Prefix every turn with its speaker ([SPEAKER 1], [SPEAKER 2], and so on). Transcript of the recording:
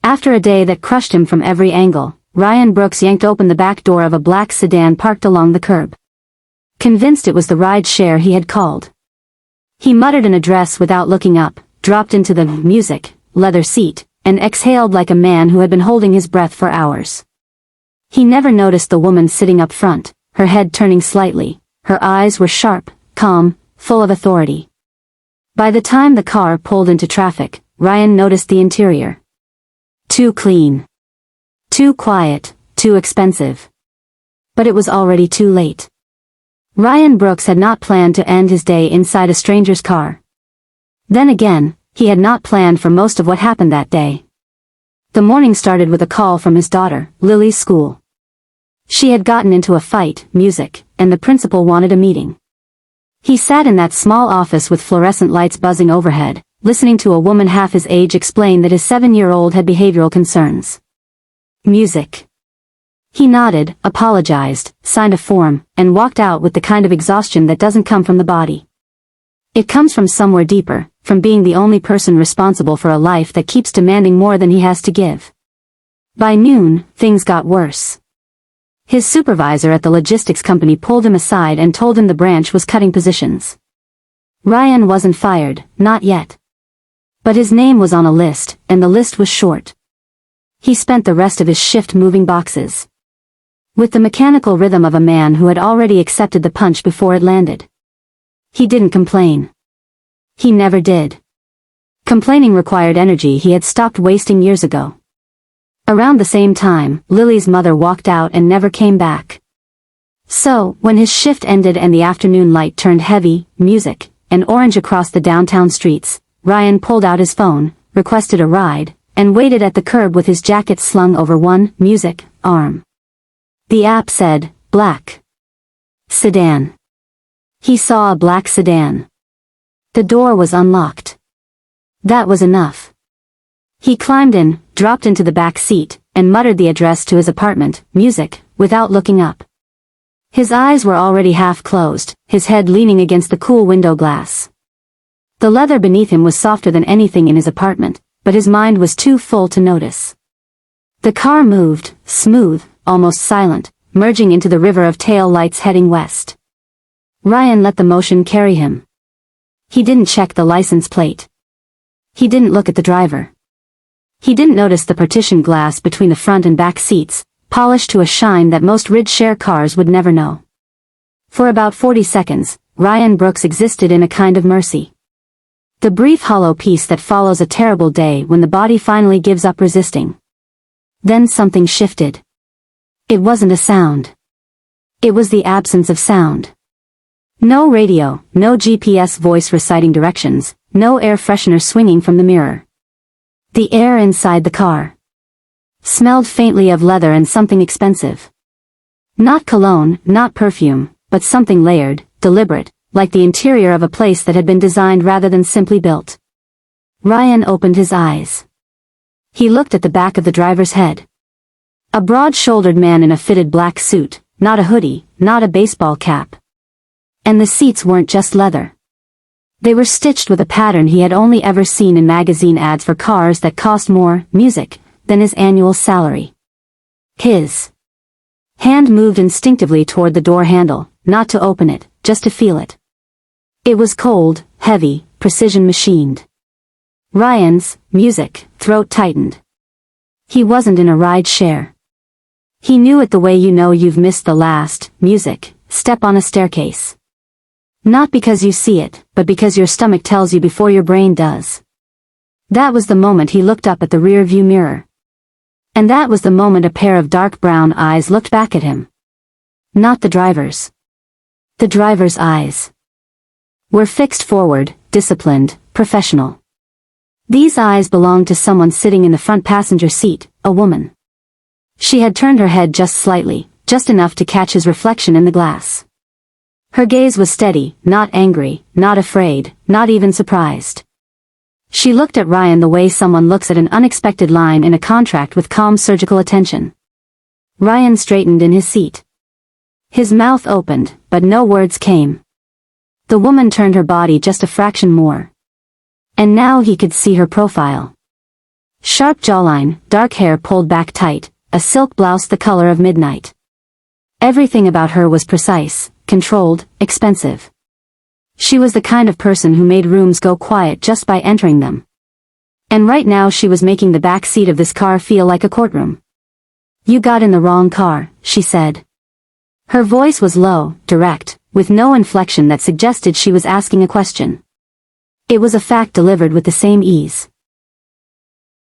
[SPEAKER 1] After a day that crushed him from every angle, Ryan Brooks yanked open the back door of a black sedan parked along the curb. Convinced it was the ride-share he had called. He muttered an address without looking up, dropped into the music, leather seat, and exhaled like a man who had been holding his breath for hours. He never noticed the woman sitting up front, her head turning slightly. Her eyes were sharp, calm, full of authority. By the time the car pulled into traffic, Ryan noticed the interior. Too clean. Too quiet, too expensive. But it was already too late. Ryan Brooks had not planned to end his day inside a stranger's car. Then again, he had not planned for most of what happened that day. The morning started with a call from his daughter, Lily's school. She had gotten into a fight, music, and the principal wanted a meeting. He sat in that small office with fluorescent lights buzzing overhead, listening to a woman half his age explain that his 7-year-old had behavioral concerns. Music. He nodded, apologized, signed a form, and walked out with the kind of exhaustion that doesn't come from the body. It comes from somewhere deeper, from being the only person responsible for a life that keeps demanding more than he has to give. By noon, things got worse. His supervisor at the logistics company pulled him aside and told him the branch was cutting positions. Ryan wasn't fired, not yet. But his name was on a list, and the list was short. He spent the rest of his shift moving boxes. With the mechanical rhythm of a man who had already accepted the punch before it landed. He didn't complain. He never did. Complaining required energy he had stopped wasting years ago. Around the same time, Lily's mother walked out and never came back. So, when his shift ended and the afternoon light turned heavy, music, and orange across the downtown streets, Ryan pulled out his phone, requested a ride, and waited at the curb with his jacket slung over one, music, arm. The app said, black. Sedan. He saw a black sedan. The door was unlocked. That was enough. He climbed in, dropped into the back seat, and muttered the address to his apartment, music, without looking up. His eyes were already half closed, his head leaning against the cool window glass. The leather beneath him was softer than anything in his apartment, but his mind was too full to notice. The car moved, smooth, almost silent, merging into the river of tail lights heading west. Ryan let the motion carry him. He didn't check the license plate. He didn't look at the driver. He didn't notice the partition glass between the front and back seats, polished to a shine that most rid-share cars would never know. For about 40 seconds, Ryan Brooks existed in a kind of mercy. The brief hollow peace that follows a terrible day when the body finally gives up resisting. Then something shifted. It wasn't a sound. It was the absence of sound. No radio, no GPS voice reciting directions, no air freshener swinging from the mirror. The air inside the car smelled faintly of leather and something expensive. Not cologne, not perfume, but something layered, deliberate, like the interior of a place that had been designed rather than simply built. Ryan opened his eyes. He looked at the back of the driver's head. A broad-shouldered man in a fitted black suit, not a hoodie, not a baseball cap. And the seats weren't just leather. They were stitched with a pattern he had only ever seen in magazine ads for cars that cost more, music, than his annual salary. His hand moved instinctively toward the door handle, not to open it, just to feel it. It was cold, heavy, precision machined. Ryan's music throat tightened. He wasn't in a ride share. He knew it the way you know you've missed the last music step on a staircase. Not because you see it, but because your stomach tells you before your brain does. That was the moment he looked up at the rear-view mirror. And that was the moment a pair of dark brown eyes looked back at him. Not the driver's. The driver's eyes were fixed forward, disciplined, professional. These eyes belonged to someone sitting in the front passenger seat, a woman. She had turned her head just slightly, just enough to catch his reflection in the glass. Her gaze was steady, not angry, not afraid, not even surprised. She looked at Ryan the way someone looks at an unexpected line in a contract with calm surgical attention. Ryan straightened in his seat. His mouth opened, but no words came. The woman turned her body just a fraction more. And now he could see her profile. Sharp jawline, dark hair pulled back tight, a silk blouse the color of midnight. Everything about her was precise, controlled, expensive. She was the kind of person who made rooms go quiet just by entering them. And right now she was making the back seat of this car feel like a courtroom. "You got in the wrong car," she said. Her voice was low, direct, with no inflection that suggested she was asking a question. It was a fact delivered with the same ease.